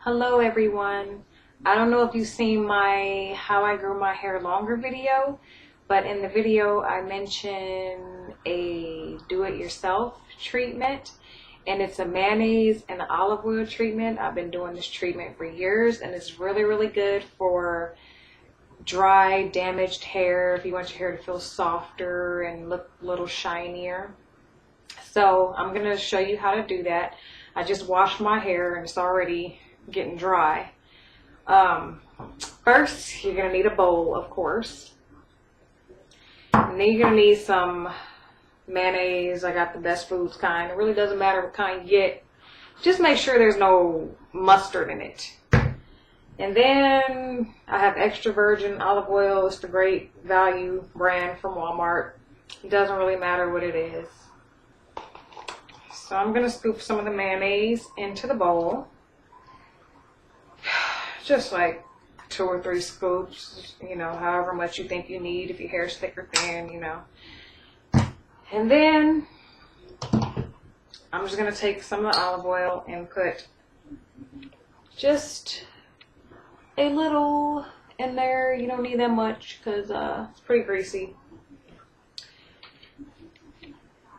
Hello everyone. I don't know if you've seen my how I grew my hair longer video, but in the video I mentioned a do-it-yourself treatment, and it's a mayonnaise and olive oil treatment. I've been doing this treatment for years and it's really good for dry, damaged hair, if you want your hair to feel softer and look a little shinier. So I'm going to show you how to do that. I just washed my hair and it's already getting dry. First, you're going to need a bowl, of course. And then you're going to need some mayonnaise. I got the Best Foods kind. It really doesn't matter what kind you get. Just make sure there's no mustard in it. And then I have extra virgin olive oil. It's the great value brand from Walmart. It doesn't really matter what it is. So I'm going to scoop some of the mayonnaise into the bowl. Just like 2 or 3 scoops, you know, however much you think you need, if your hair's thick or thin, you know. And then I'm just going to take some of the olive oil and put just a little in there. You don't need that much because it's pretty greasy.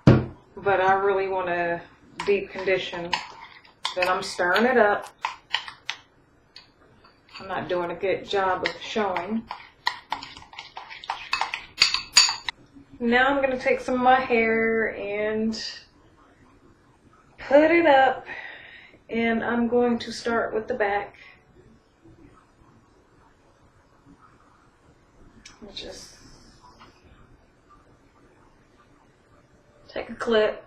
But I really want to deep condition. Then I'm stirring it up. I'm not doing a good job of showing. Now I'm going to take some of my hair and put it up, and I'm going to start with the back. Just take a clip,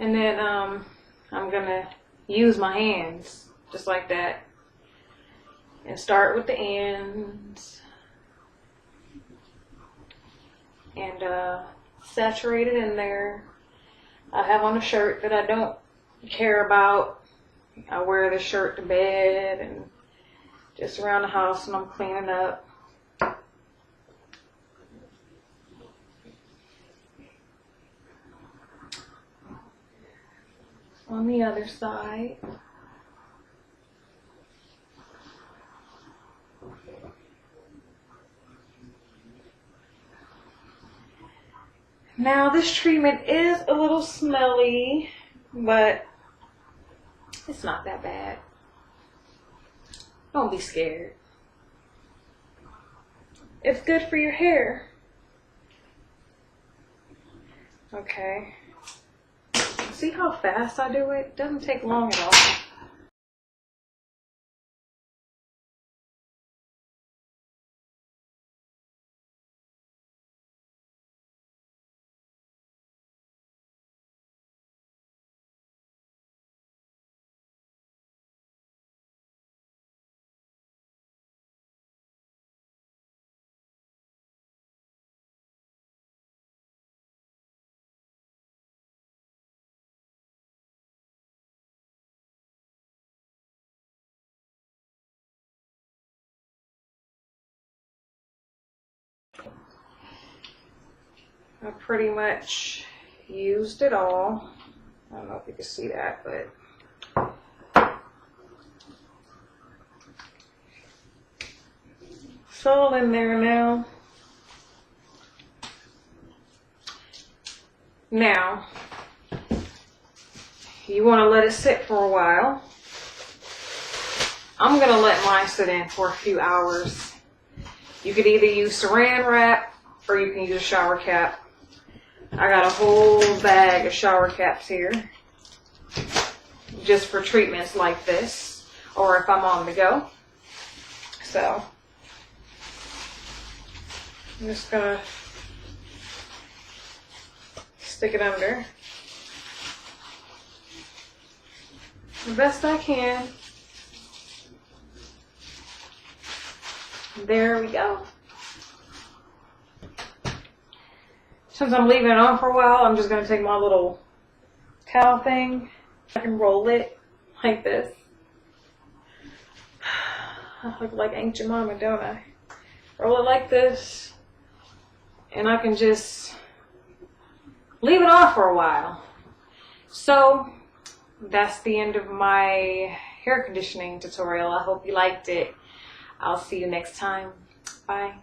and then I'm going to use my hands just like that and start with the ends and saturate it in there. I have on a shirt that I don't care about. I wear this shirt to bed and just around the house when I'm cleaning up. On the other side. Now this treatment is a little smelly, but it's not that bad. Don't be scared. It's good for your hair. Okay. See how fast I do it? It doesn't take long at all. I pretty much used it all. I don't know if you can see that, but it's all in there now. Now, you want to let it sit for a while. I'm going to let mine sit in for a few hours. You could either use saran wrap or you can use a shower cap. I got a whole bag of shower caps here just for treatments like this, or if I'm on the go. So I'm just gonna stick it under the best I can. There we go. Since I'm leaving it on for a while, I'm just going to take my little towel thing. I can roll it like this. I look like ancient mama, don't I? Roll it like this, and I can just leave it on for a while. So that's the end of my hair conditioning tutorial. I hope you liked it. I'll see you next time. Bye.